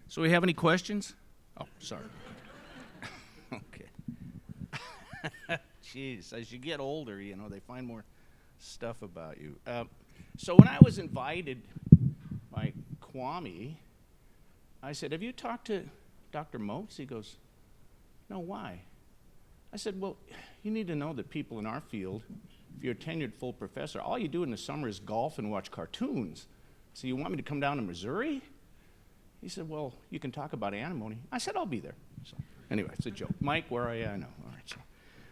So we have any questions? Oh, sorry. Okay. Jeez, as you get older, you know, they find more stuff about you. So when I was invited by Kwame, I said, have you talked to Dr. Moats? He goes, no, why? I said, well, you need to know that people in our field, if you're a tenured full professor, all you do in the summer is golf and watch cartoons. So you want me to come down to Missouri? He said, well, you can talk about antimony. I said, I'll be there. So anyway, it's a joke. Mike, where are you? I know. All right. So,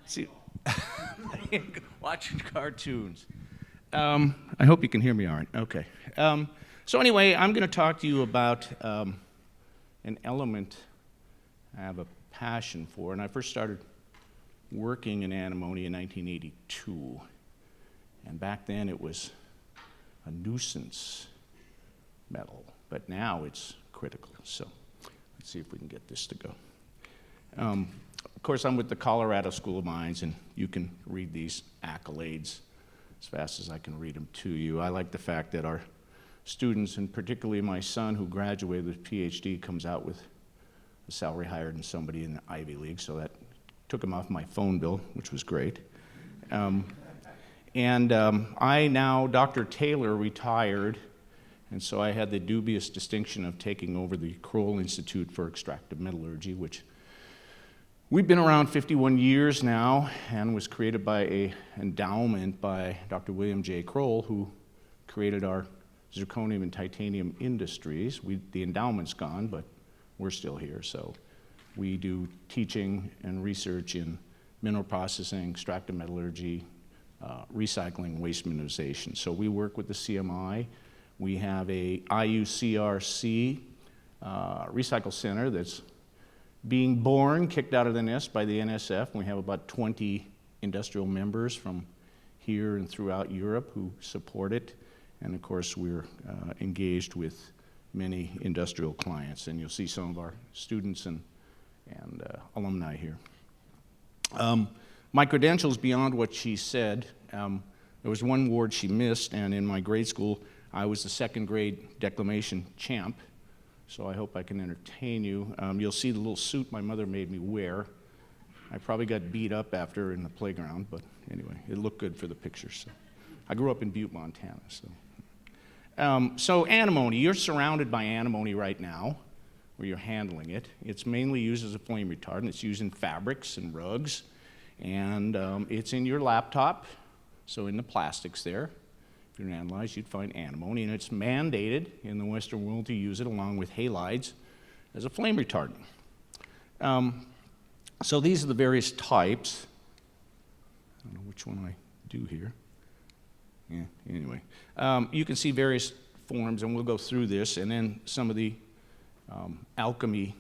see, watching cartoons. I hope you can hear me all right. Okay. So anyway, I'm going to talk to you about an element I have a passion for. And I first started working in antimony in 1982. And back then it was a nuisance metal. But now it's critical. So let's see if we can get this to go. Of course, I'm with the Colorado School of Mines, and you can read these accolades as fast as I can read them to you. I like the fact that our students, and particularly my son who graduated with a PhD, comes out with a salary higher than somebody in the Ivy League, so that took him off my phone bill, which was great. I now, Dr. Taylor retired, and so I had the dubious distinction of taking over the Kroll Institute for Extractive Metallurgy, which we've been around 51 years now, and was created by an endowment by Dr. William J. Kroll, who created our zirconium and titanium industries. The endowment's gone, but we're still here. So we do teaching and research in mineral processing, extractive metallurgy, recycling, waste minimization. So we work with the CMI. We have a IUCRC recycle center that's being born, kicked out of the nest by the NSF. We have about 20 industrial members from here and throughout Europe who support it. And of course, we're engaged with many industrial clients. And you'll see some of our students and alumni here. My credentials beyond what she said. There was one ward she missed, and in my grade school, I was the second grade declamation champ. So I hope I can entertain you. You'll see the little suit my mother made me wear. I probably got beat up after in the playground, but anyway, it looked good for the picture. So I grew up in Butte, Montana. So antimony, you're surrounded by antimony right now, where you're handling it. It's mainly used as a flame retardant. It's used in fabrics and rugs, and it's in your laptop, so in the plastics there. If you're analyzed, you'd find antimony, and it's mandated in the Western world to use it along with halides as a flame retardant. So these are the various types. I don't know which one I do here. Yeah, anyway. You can see various forms, and we'll go through this, and then some of the alchemy,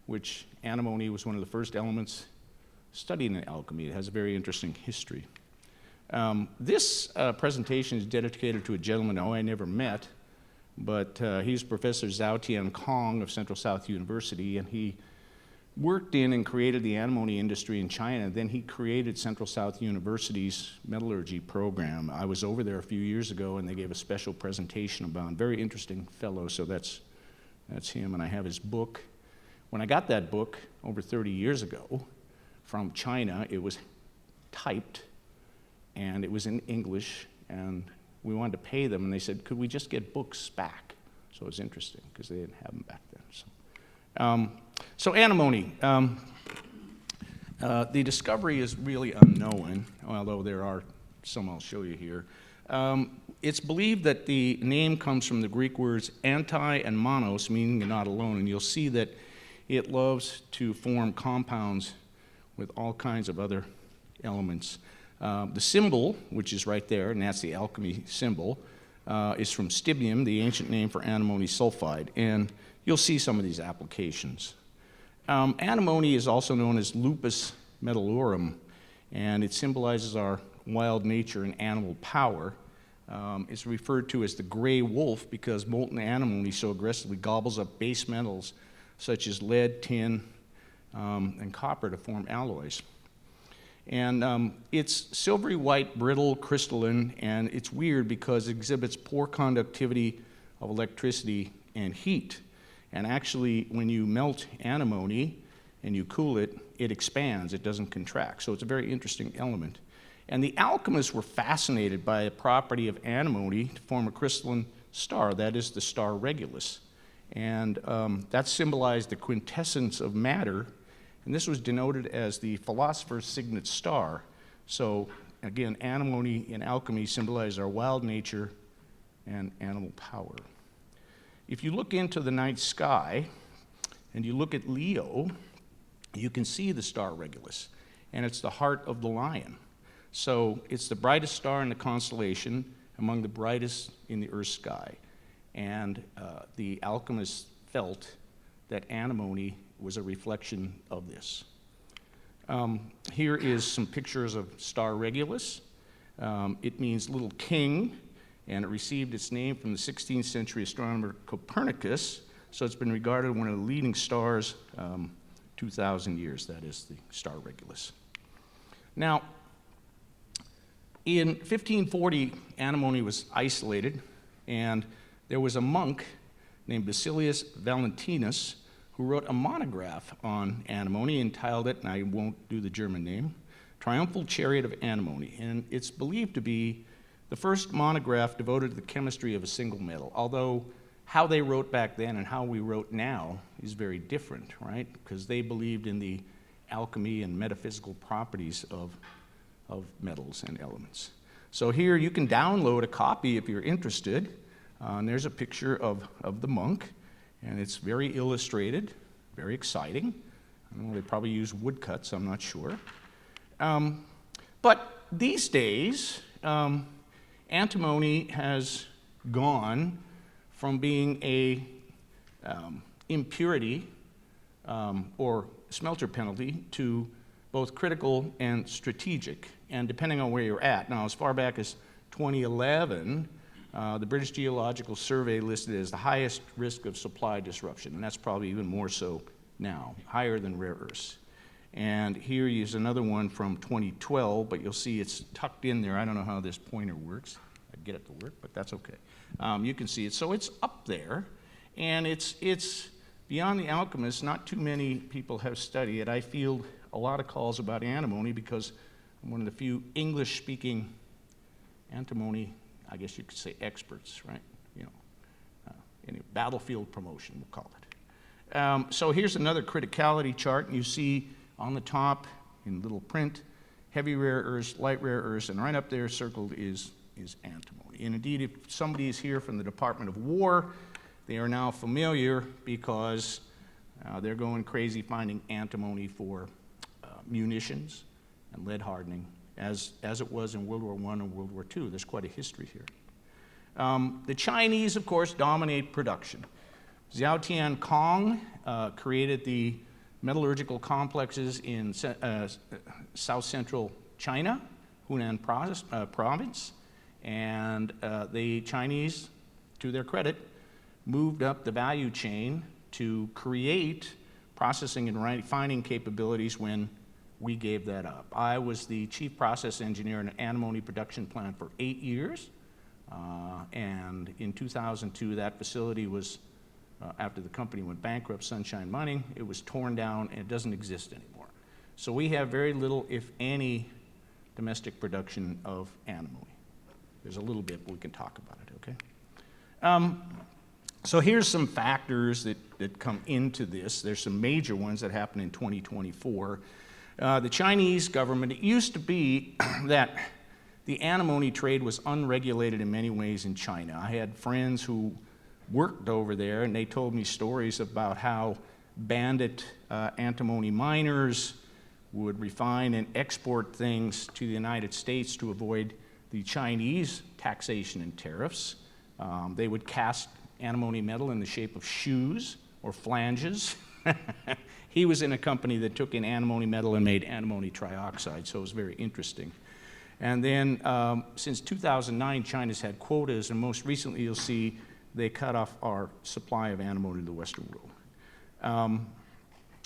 which antimony was one of the first elements studied in alchemy. It has a very interesting history. This presentation is dedicated to a gentleman who I never met, but he's Professor Zhao Tian Kong of Central South University, and he worked in and created the antimony industry in China. Then he created Central South University's metallurgy program. I was over there a few years ago, and they gave a special presentation about him. Very interesting fellow, so that's him, and I have his book. When I got that book over 30 years ago from China, it was typed, and it was in English, and we wanted to pay them, and they said, could we just get books back? So it was interesting, because they didn't have them back then. So antimony. The discovery is really unknown, although there are some I'll show you here. It's believed that the name comes from the Greek words anti and monos, meaning not alone, and you'll see that it loves to form compounds with all kinds of other elements. The symbol, which is right there, and that's the alchemy symbol, is from stibium, the ancient name for antimony sulfide, and you'll see some of these applications. Antimony is also known as lupus metallorum, and it symbolizes our wild nature and animal power. It's referred to as the gray wolf because molten antimony so aggressively gobbles up base metals such as lead, tin, and copper to form alloys. And it's silvery white, brittle, crystalline, and it's weird because it exhibits poor conductivity of electricity and heat. And actually, when you melt antimony and you cool it, it expands, it doesn't contract. So it's a very interesting element. And the alchemists were fascinated by a property of antimony to form a crystalline star, that is the star Regulus. And that symbolized the quintessence of matter, and this was denoted as the philosopher's signet star. So again, antimony in alchemy symbolized our wild nature and animal power. If you look into the night sky and you look at Leo, you can see the star Regulus, and it's the heart of the lion. So it's the brightest star in the constellation, among the brightest in the Earth's sky. And the alchemists felt that antimony was a reflection of this. Here is some pictures of star Regulus. It means little king, and it received its name from the 16th century astronomer Copernicus. So it's been regarded one of the leading stars 2,000 years, that is the star Regulus. Now, in 1540, antimony was isolated, and there was a monk named Basilius Valentinus who wrote a monograph on antimony, entitled it, and I won't do the German name, Triumphal Chariot of Antimony. And it's believed to be the first monograph devoted to the chemistry of a single metal, although how they wrote back then and how we wrote now is very different, right? Because they believed in the alchemy and metaphysical properties of metals and elements. So here you can download a copy if you're interested. And there's a picture of the monk, and it's very illustrated, very exciting. I don't know, they probably use woodcuts, I'm not sure. But these days, antimony has gone from being a impurity or smelter penalty to both critical and strategic, and depending on where you're at. Now, as far back as 2011, the British Geological Survey listed it as the highest risk of supply disruption, and that's probably even more so now, higher than rare earths. And here is another one from 2012, but you'll see it's tucked in there. I don't know how this pointer works. I'd get it to work, but that's okay. You can see it. So it's up there, and it's beyond the alchemists. Not too many people have studied it. I field a lot of calls about antimony because I'm one of the few English-speaking antimony, I guess you could say, experts, right? You know, any battlefield promotion, we'll call it. So here's another criticality chart, and you see on the top in little print, heavy rare earths, light rare earths, and right up there circled is antimony. And indeed, if somebody is here from the Department of War, they are now familiar because they're going crazy finding antimony for munitions and lead hardening, as it was in World War I and World War II. There's quite a history here. The Chinese, of course, dominate production. Xiaotian Kong created the metallurgical complexes in south-central China, Hunan province, and the Chinese, to their credit, moved up the value chain to create processing and refining capabilities when we gave that up. I was the chief process engineer in an antimony production plant for 8 years, and in 2002, that facility was, after the company went bankrupt, Sunshine Mining, it was torn down and it doesn't exist anymore. So we have very little, if any, domestic production of antimony. There's a little bit, but we can talk about it, okay? So here's some factors that come into this. There's some major ones that happen in 2024. The Chinese government, it used to be that the antimony trade was unregulated in many ways in China. I had friends who worked over there, and they told me stories about how bandit antimony miners would refine and export things to the United States to avoid the Chinese taxation and tariffs. They would cast antimony metal in the shape of shoes or flanges. He was in a company that took in antimony metal and made antimony trioxide, so it was very interesting. And then since 2009, China's had quotas, and most recently you'll see they cut off our supply of antimony to the Western world.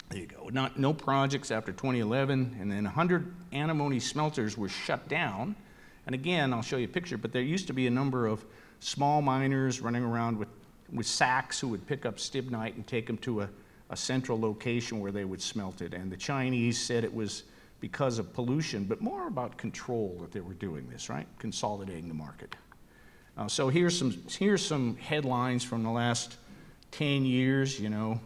There you go. No projects after 2011, and then 100 antimony smelters were shut down. And again, I'll show you a picture, but there used to be a number of small miners running around with sacks who would pick up stibnite and take them to a central location where they would smelt it. And the Chinese said it was because of pollution, but more about control that they were doing this, right? Consolidating the market. So here's some headlines from the last 10 years, you know.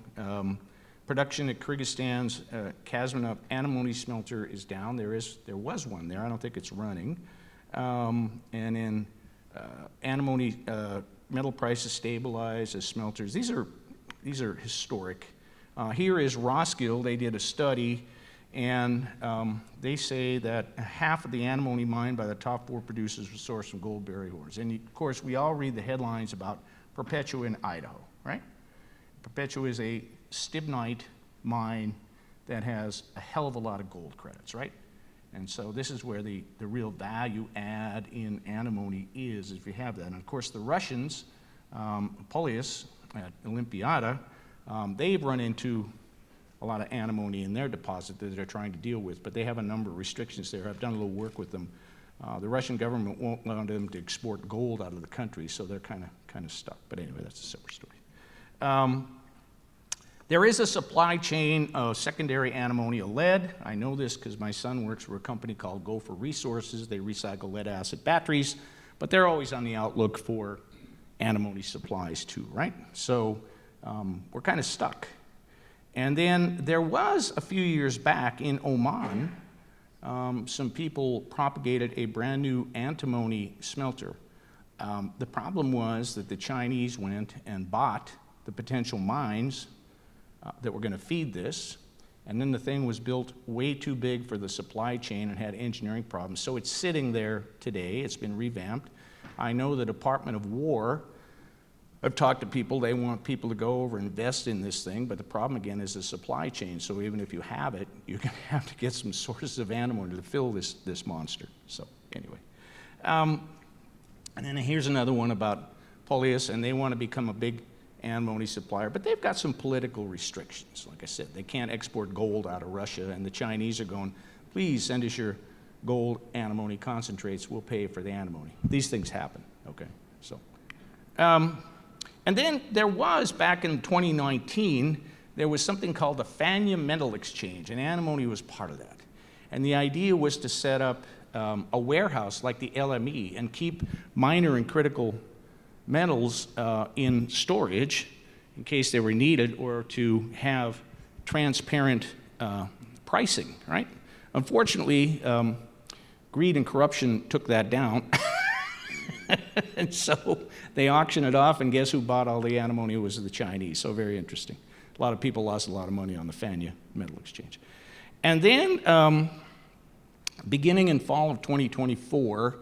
Production at Kyrgyzstan's Kazmanov antimony smelter is down. There was one there. I don't think it's running. And in antimony metal prices stabilize as smelters. These are historic. Here is Roskill. They did a study, and they say that half of the antimony mined by the top 4 producers was sourced from gold-bearing ores. And of course, we all read the headlines about Perpetua in Idaho, right? Perpetua is a stibnite mine that has a hell of a lot of gold credits, right? And so this is where the real value add in antimony is, if you have that. And of course, the Russians, Polius at Olympiada, they've run into a lot of antimony in their deposit that they're trying to deal with, but they have a number of restrictions there. I've done a little work with them. The Russian government won't allow them to export gold out of the country, so they're kind of stuck. But anyway, that's a separate story. There is a supply chain of secondary antimony lead. I know this because my son works for a company called Gopher Resources. They recycle lead-acid batteries, but they're always on the outlook for antimony supplies too, right? So we're kind of stuck. And then there was, a few years back in Oman, some people propagated a brand new antimony smelter. The problem was that the Chinese went and bought the potential mines that were going to feed this, and then the thing was built way too big for the supply chain and had engineering problems. So it's sitting there today. It's been revamped. I know the Department of War, I've talked to people, they want people to go over and invest in this thing, but the problem again is the supply chain. So even if you have it, you're going to have to get some sources of antimony to fill this monster. So anyway. And then here's another one about Polius, and they want to become a big antimony supplier, but they've got some political restrictions. Like I said, they can't export gold out of Russia, and the Chinese are going, please send us your gold antimony concentrates, we'll pay for the antimony. These things happen, okay? So, and then there was, back in 2019, there was something called the Fania Metal Exchange, and antimony was part of that. And the idea was to set up a warehouse like the LME and keep minor and critical metals in storage in case they were needed, or to have transparent pricing, right? Unfortunately, greed and corruption took that down. And so they auctioned it off, and guess who bought all the antimony? It was the Chinese. So very interesting. A lot of people lost a lot of money on the Fania Metal Exchange. And then beginning in fall of 2024,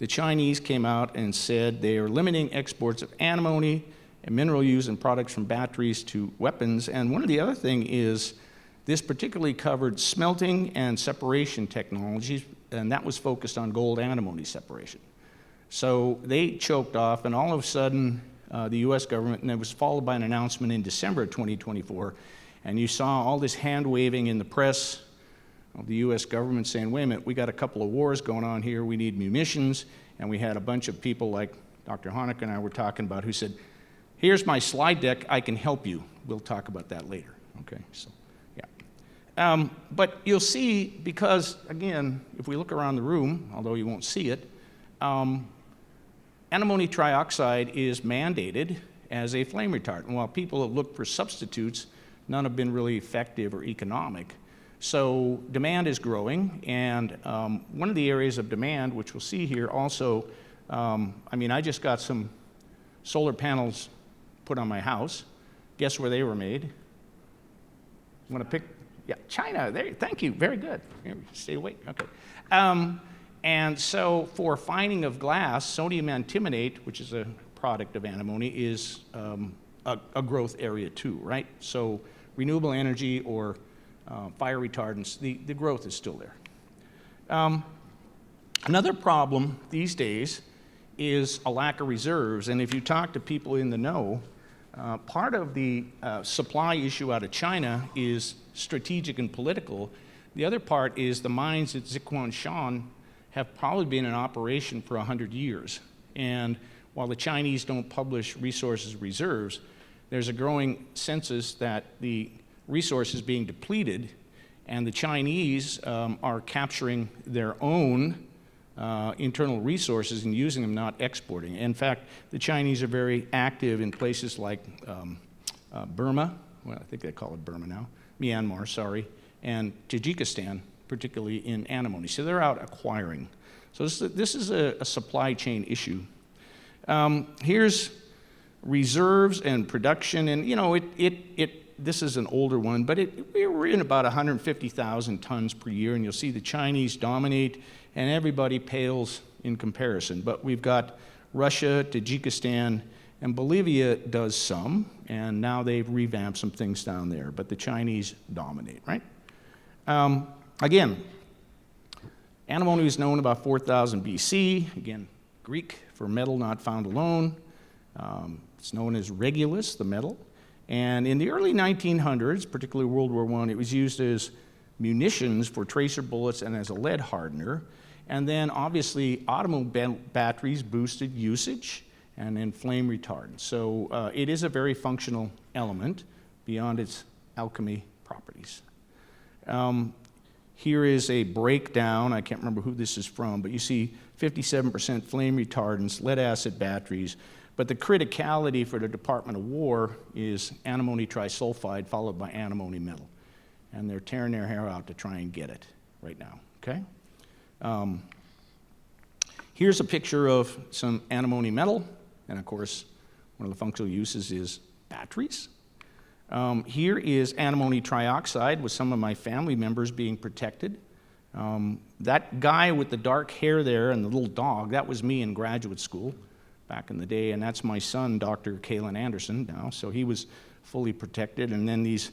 the Chinese came out and said they are limiting exports of antimony and mineral used in products from batteries to weapons. And one of the other thing is this particularly covered smelting and separation technologies, and that was focused on gold antimony separation. So they choked off, and all of a sudden, the US government, and it was followed by an announcement in December of 2024, and you saw all this hand-waving in the press of the US government saying, wait a minute, we got a couple of wars going on here, we need munitions, and we had a bunch of people like Dr. Honecker and I were talking about who said, here's my slide deck, I can help you. We'll talk about that later, okay, so, yeah. But you'll see, because, again, if we look around the room, although you won't see it, antimony trioxide is mandated as a flame retardant. And while people have looked for substitutes, none have been really effective or economic. So demand is growing, and one of the areas of demand, which we'll see here also, I just got some solar panels put on my house. Guess where they were made? Want to pick? Yeah, China. There. Thank you. Very good. Here, stay awake. Okay. And so for fining of glass, sodium antimonate, which is a product of antimony, is a growth area too, right? So renewable energy or fire retardants, the growth is still there. Another problem these days is a lack of reserves, and if you talk to people in the know, part of the supply issue out of China is strategic and political. The other part is the mines at Zhiquanshan have probably been in operation for 100 years. And while the Chinese don't publish resources reserves, there's a growing consensus that the resource is being depleted, and the Chinese are capturing their own internal resources and using them, not exporting. In fact, the Chinese are very active in places like Burma, well, I think they call it Burma now, Myanmar, sorry, and Tajikistan, particularly in antimony. So they're out acquiring. So this is a supply chain issue. Here's reserves and production, and you know, this is an older one, but we're in about 150,000 tons per year, and you'll see the Chinese dominate, and everybody pales in comparison. But we've got Russia, Tajikistan, and Bolivia does some, and now they've revamped some things down there, but the Chinese dominate, right? Again, antimony was known about 4000 BC, again, Greek for metal not found alone. It's known as regulus, the metal. And in the early 1900s, particularly World War I, it was used as munitions for tracer bullets and as a lead hardener. And then obviously automobile batteries boosted usage and then flame retardant. So it is a very functional element beyond its alchemy properties. Here is a breakdown. I can't remember who this is from, but you see 57% flame retardants, lead acid batteries. But the criticality for the Department of War is antimony trisulfide followed by antimony metal. And they're tearing their hair out to try and get it right now, okay? Here's a picture of some antimony metal. And of course, one of the functional uses is batteries. Here is antimony trioxide with some of my family members being protected. That guy with the dark hair there and the little dog, that was me in graduate school back in the day, and that's my son, Dr. Corby Anderson now, so he was fully protected. And then these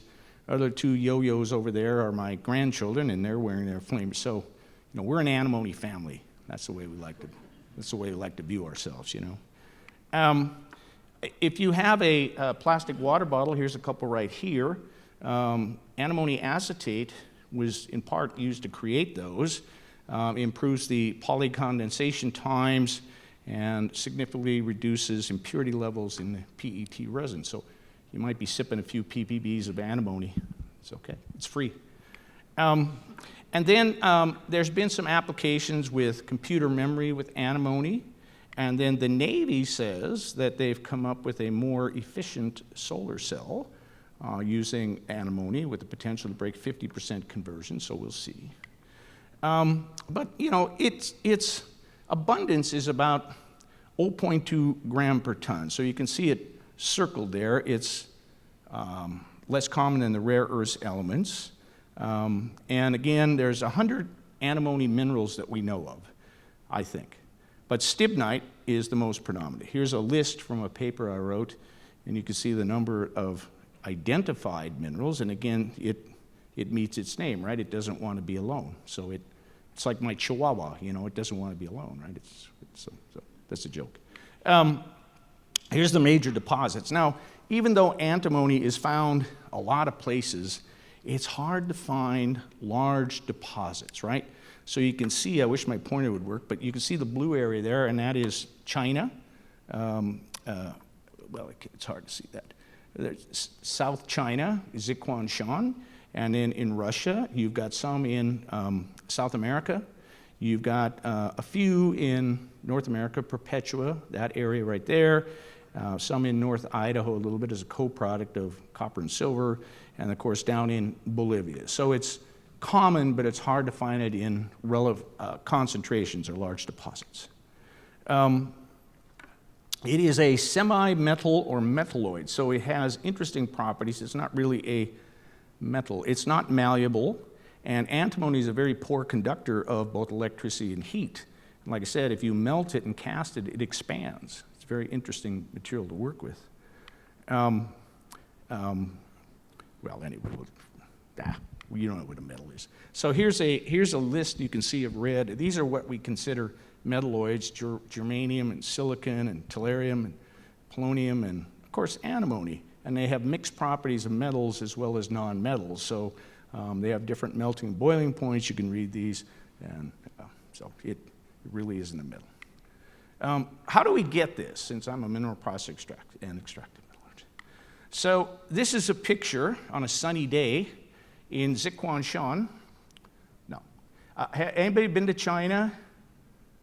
other two yo-yos over there are my grandchildren, and they're wearing their flames. So, you know, we're an antimony family. That's the way we like to view ourselves, you know. If you have a plastic water bottle, here's a couple right here. Antimony acetate was in part used to create those. Improves the polycondensation times and significantly reduces impurity levels in the PET resin. So you might be sipping a few ppbs of antimony. It's okay, it's free. And then there's been some applications with computer memory with antimony. And then the Navy says that they've come up with a more efficient solar cell using antimony with the potential to break 50% conversion, so we'll see. But, you know, its abundance is about 0.2 gram per ton. So you can see it circled there. It's less common than the rare earth elements. And again, there's 100 antimony minerals that we know of, I think. But stibnite is the most predominant. Here's a list from a paper I wrote, and you can see the number of identified minerals. And again, it meets its name, right? It doesn't want to be alone. So it's like my chihuahua, you know, it doesn't want to be alone, right? So that's a joke. Here's the major deposits. Now, even though antimony is found a lot of places, it's hard to find large deposits, right? So you can see, I wish my pointer would work, but you can see the blue area there, and that is China. Well, it's hard to see that. There's South China, Zhejiang, and then in Russia, you've got some in South America. You've got a few in North America, Perpetua, that area right there. Some in North Idaho, a little bit as a co-product of copper and silver, and of course down in Bolivia. So it's common, but it's hard to find it in relative concentrations or large deposits. It is a semi-metal or metalloid, so it has interesting properties. It's not really a metal. It's not malleable, and antimony is a very poor conductor of both electricity and heat. And like I said, if you melt it and cast it, it expands. It's a very interesting material to work with. Well, anyway, you don't know what a metal is. So here's a list you can see of red. These are what we consider metalloids: germanium and silicon and tellurium and polonium and, of course, antimony. And they have mixed properties of metals as well as non-metals. So they have different melting and boiling points. You can read these. And so it really isn't a metal. How do we get this, since I'm a mineral process and extractive metallurgy? So this is a picture on a sunny day in Zhejiang. No. Anybody been to China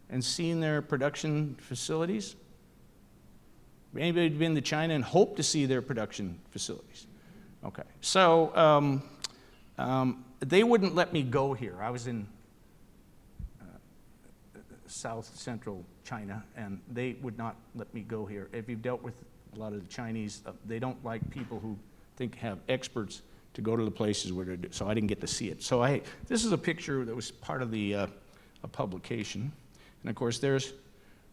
and seen their production facilities? Anybody been to China and hope to see their production facilities? Okay. So they wouldn't let me go here. I was in south central China, and they would not let me go here. If you've dealt with a lot of the Chinese, they don't like people who have experts to go to the places where they're, so I didn't get to see it. So this is a picture that was part of the a publication. And of course, there's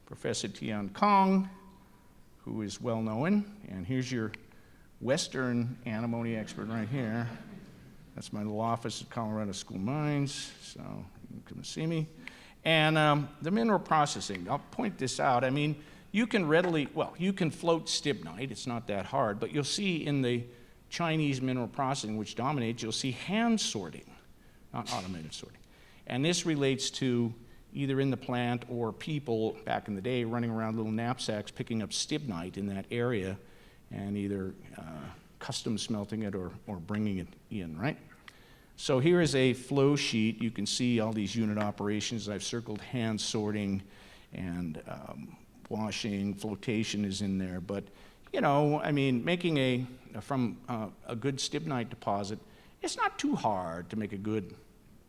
Professor Tian Kong, who is well known. And here's your Western antimony expert right here. That's my little office at Colorado School of Mines, so you can come and see me. And the mineral processing, I'll point this out. I mean, you can readily, you can float stibnite, it's not that hard, but you'll see in the Chinese mineral processing, which dominates, you'll see hand sorting, not automated sorting. And this relates to either in the plant or people back in the day running around little knapsacks picking up stibnite in that area and either custom smelting it or bringing it in, right? So here is a flow sheet. You can see all these unit operations. I've circled hand sorting and washing, flotation is in there. But, you know, I mean, making from a good stibnite deposit, it's not too hard to make a good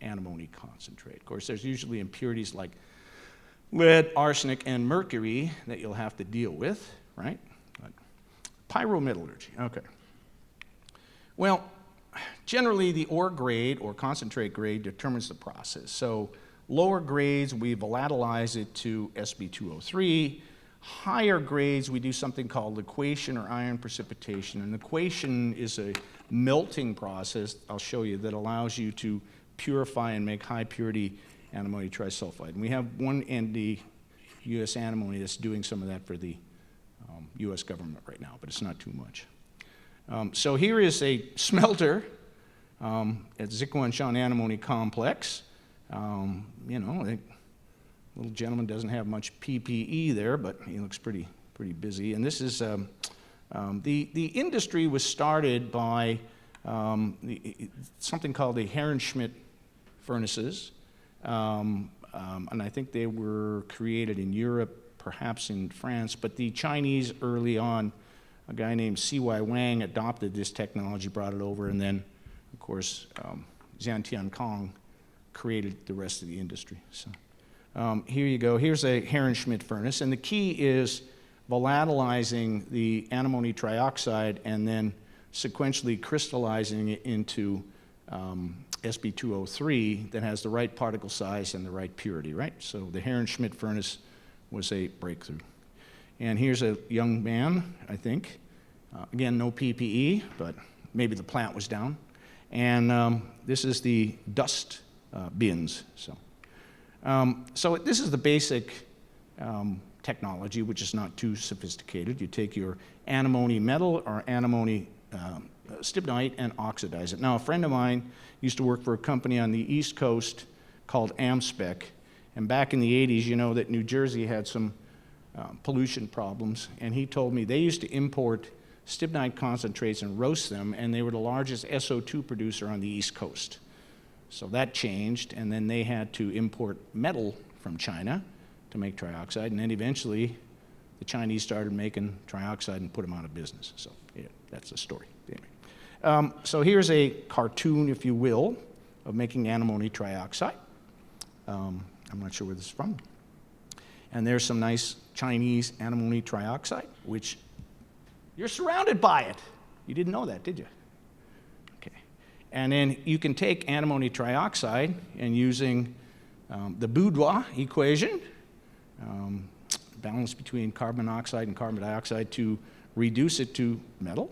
antimony concentrate. Of course, there's usually impurities like lead, arsenic, and mercury that you'll have to deal with, right? But pyrometallurgy, okay. Well, generally the ore grade or concentrate grade determines the process. So lower grades, we volatilize it to Sb2O3. Higher grades, we do something called liquation or iron precipitation. And liquation is a melting process, I'll show you, that allows you to purify and make high purity antimony trisulfide. And we have one ND, US Antimony, that's doing some of that for the US government right now, but it's not too much. So here is a smelter at Zhejiang Antimony Complex. You know, the little gentleman doesn't have much PPE there, but he looks pretty busy. And this is the industry was started by something called the Herrenschmidt furnaces, and I think they were created in Europe, perhaps in France. But the Chinese early on, a guy named C.Y. Wang adopted this technology, brought it over, and then, of course, Tian Kong created the rest of the industry. So here you go. Here's a Herrenschmidt furnace, and the key is volatilizing the antimony trioxide and then sequentially crystallizing it into Sb2O3 that has the right particle size and the right purity, right? So the Herrenschmidt furnace was a breakthrough. And here's a young man, I think. Again, no PPE, but maybe the plant was down. And this is the dust bins. So this is the basic technology, which is not too sophisticated. You take your antimony metal or antimony stibnite and oxidize it. Now, a friend of mine used to work for a company on the East Coast called Amspec. And back in the 80s, you know that New Jersey had some pollution problems, and he told me they used to import stibnite concentrates and roast them, and they were the largest SO2 producer on the East Coast. So that changed, and then they had to import metal from China to make trioxide, and then eventually the Chinese started making trioxide and put them out of business. So yeah, that's the story. Anyway. So here's a cartoon, if you will, of making antimony trioxide. I'm not sure where this is from. And there's some nice Chinese antimony trioxide, which you're surrounded by it. You didn't know that, did you? Okay. And then you can take antimony trioxide and using the boudoir equation, balance between carbon monoxide and carbon dioxide, to reduce it to metal.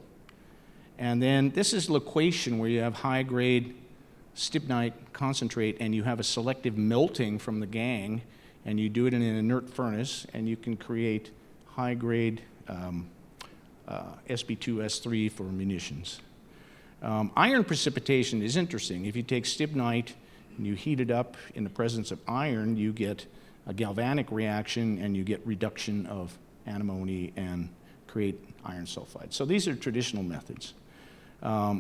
And then this is liquation, where you have high-grade stibnite concentrate and you have a selective melting from the gangue, and you do it in an inert furnace, and you can create high-grade Sb2S3 for munitions. Iron precipitation is interesting. If you take stibnite and you heat it up in the presence of iron, you get a galvanic reaction, and you get reduction of antimony and create iron sulfide. So these are traditional methods.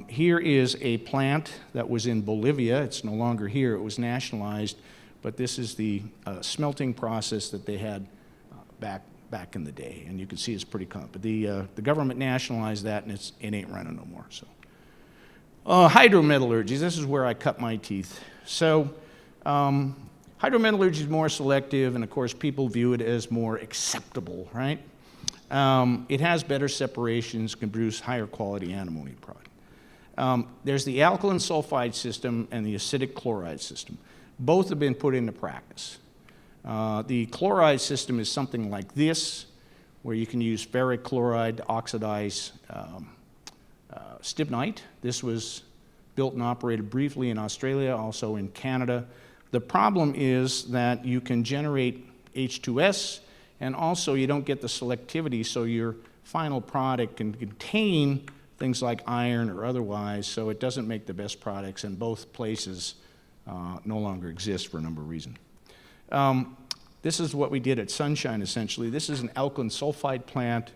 Here is a plant that was in Bolivia. It's no longer here. It was nationalized, but this is the smelting process that they had back in the day, and you can see it's pretty common. But the government nationalized that, and it ain't running no more. So, hydrometallurgy. This is where I cut my teeth. So, hydrometallurgy is more selective, and of course, people view it as more acceptable, right? It has better separations, can produce higher quality antimony product. There's the alkaline sulfide system and the acidic chloride system. Both have been put into practice. The chloride system is something like this, where you can use ferric chloride to oxidize stibnite. This was built and operated briefly in Australia, also in Canada. The problem is that you can generate H2S, and also you don't get the selectivity, so your final product can contain things like iron or otherwise, so it doesn't make the best products, and both places no longer exist for a number of reasons. This is what we did at Sunshine, essentially. This is an alkaline sulfide plant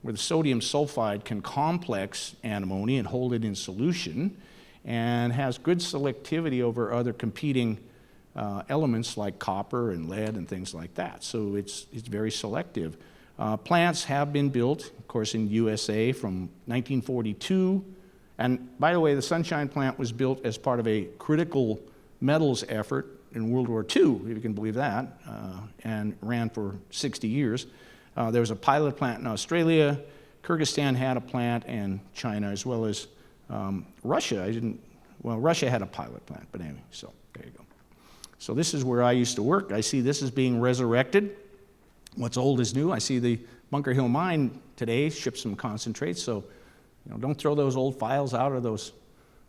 where the sodium sulfide can complex antimony and hold it in solution, and has good selectivity over other competing elements like copper and lead and things like that. So it's very selective. Plants have been built, of course, in USA from 1942. And by the way, the Sunshine plant was built as part of a critical metals effort in World War II, if you can believe that, and ran for 60 years. There was a pilot plant in Australia. Kyrgyzstan had a plant, and China, as well as Russia. Russia had a pilot plant, but anyway, so there you go. So this is where I used to work. I see this is being resurrected. What's old is new. I see the Bunker Hill mine today shipped some concentrates, so don't throw those old files out or those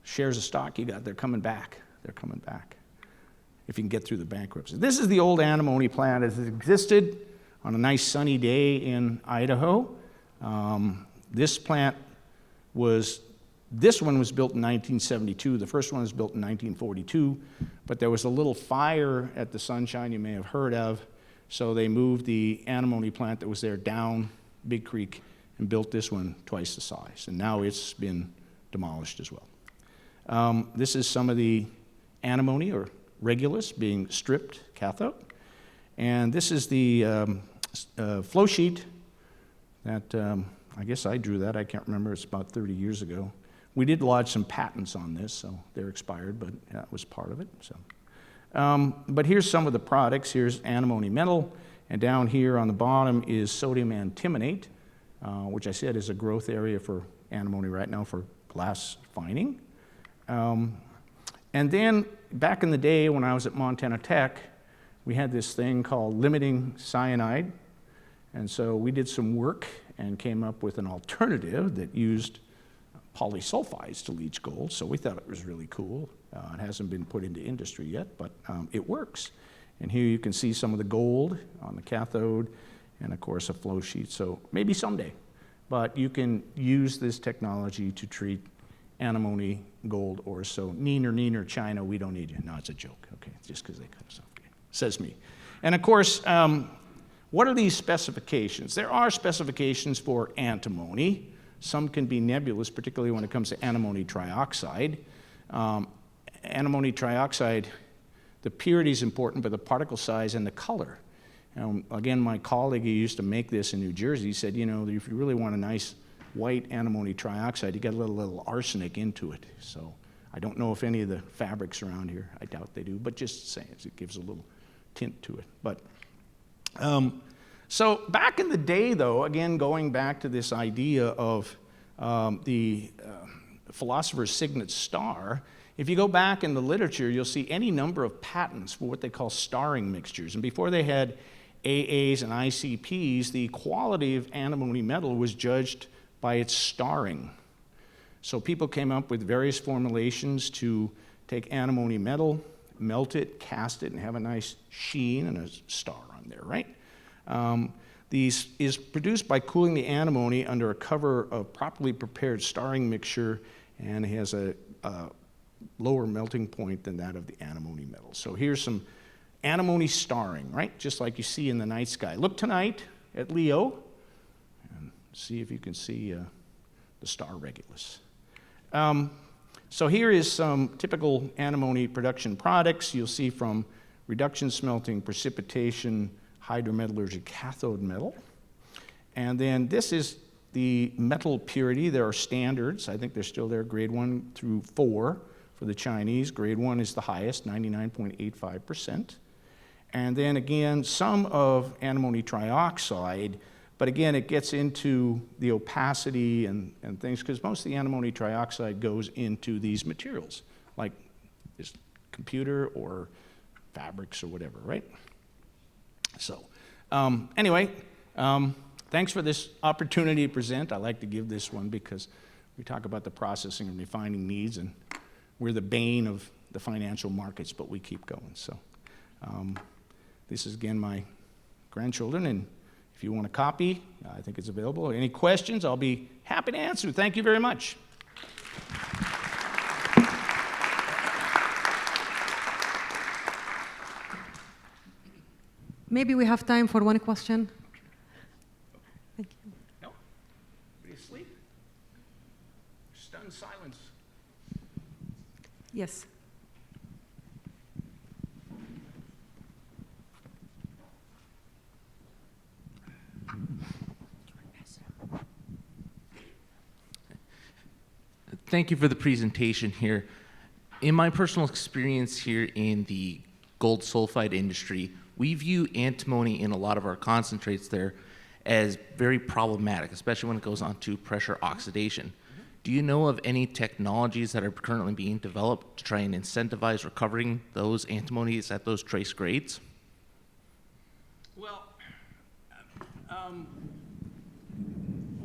shares of stock you got. They're coming back. They're coming back if you can get through the bankruptcy. This is the old antimony plant as it existed on a nice sunny day in Idaho. This one was built in 1972. The first one was built in 1942, but there was a little fire at the Sunshine you may have heard of, so they moved the antimony plant that was there down Big Creek and built this one twice the size, and now it's been demolished as well. This is some of the antimony or regulus being stripped cathode, and this is the flow sheet that I guess I drew that. I can't remember. It's about 30 years ago. We did lodge some patents on this, so they're expired, but that was part of it. So, but here's some of the products. Here's antimony metal, and down here on the bottom is sodium antimonate, which I said is a growth area for antimony right now for glass fining. And then back in the day when I was at Montana Tech, we had this thing called limiting cyanide, and so we did some work and came up with an alternative that used polysulfides to leach gold, so we thought it was really cool. It hasn't been put into industry yet, but it works. And here you can see some of the gold on the cathode, and of course a flow sheet, so maybe someday. But you can use this technology to treat antimony, gold ore. So neener, China, we don't need you. No, it's a joke, okay, just because they cut us off. Okay. Says me. And of course, what are these specifications? There are specifications for antimony. Some can be nebulous, particularly when it comes to antimony trioxide. Antimony trioxide, the purity is important, but the particle size and the color. Again, my colleague who used to make this in New Jersey said, if you really want a nice white antimony trioxide, you got a little arsenic into it. So I don't know if any of the fabrics around here, I doubt they do, but just saying, it gives a little tint to it. But so back in the day, though, again, going back to this idea of the philosopher's signet star, if you go back in the literature, you'll see any number of patents for what they call starring mixtures. And before they had AAs and ICPs, the quality of antimony metal was judged by its starring. So people came up with various formulations to take antimony metal, melt it, cast it, and have a nice sheen and a star on there, right? These is produced by cooling the antimony under a cover of properly prepared starring mixture, and it has a lower melting point than that of the antimony metal. So here's some antimony starring, right? Just like you see in the night sky. Look tonight at Leo and see if you can see the star Regulus. So here is some typical antimony production products. You'll see from reduction smelting, precipitation, hydrometallurgy, cathode metal. And then this is the metal purity. There are standards. I think they're still there, grade 1 through 4 for the Chinese. Grade 1 is the highest, 99.85%. And then again, some of antimony trioxide, but again, it gets into the opacity and things, because most of the antimony trioxide goes into these materials, like this computer or fabrics or whatever, right? So anyway, thanks for this opportunity to present. I like to give this one because we talk about the processing and refining needs, and we're the bane of the financial markets, but we keep going. So this is, again, my grandchildren, and if you want a copy, I think it's available. Any questions, I'll be happy to answer. Thank you very much. Maybe we have time for one question. Thank you. No? Are you asleep? Stunned silence. Yes. Thank you for the presentation here. In my personal experience here in the gold sulfide industry, we view antimony in a lot of our concentrates there as very problematic, especially when it goes on to pressure oxidation. Do you know of any technologies that are currently being developed to try and incentivize recovering those antimonies at those trace grades? Well,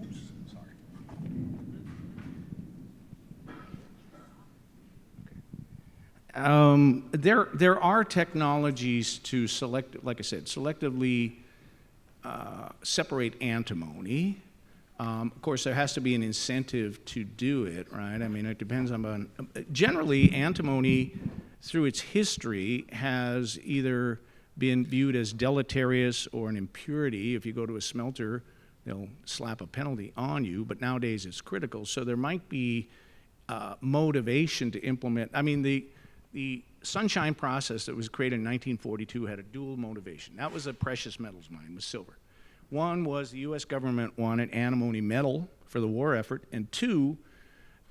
oops, sorry. There are technologies to like I said, selectively separate antimony. Of course, there has to be an incentive to do it, right? I mean, it depends on, generally, antimony, through its history, has either been viewed as deleterious or an impurity. If you go to a smelter, they'll slap a penalty on you, but nowadays it's critical. So there might be motivation to implement. I mean, the Sunshine process that was created in 1942 had a dual motivation. That was a precious metals mine with silver. One was the U.S. government wanted antimony metal for the war effort, and two,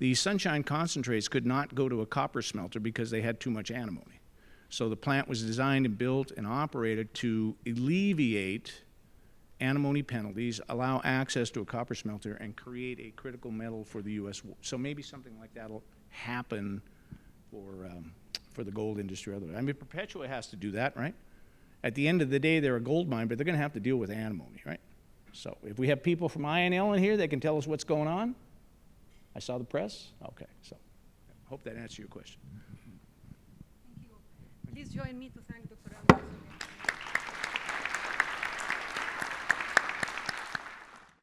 the Sunshine concentrates could not go to a copper smelter because they had too much antimony. So the plant was designed and built and operated to alleviate antimony penalties, allow access to a copper smelter, and create a critical metal for the U.S. war. So maybe something like that will happen for the gold industry or otherwise. I mean, Perpetua has to do that, right? At the end of the day, they're a gold mine, but they're going to have to deal with antimony, right? So if we have people from INL in here, they can tell us what's going on. I saw the press. Okay, so I hope that answers your question. Thank you. Please join me to thank Dr. Anderson.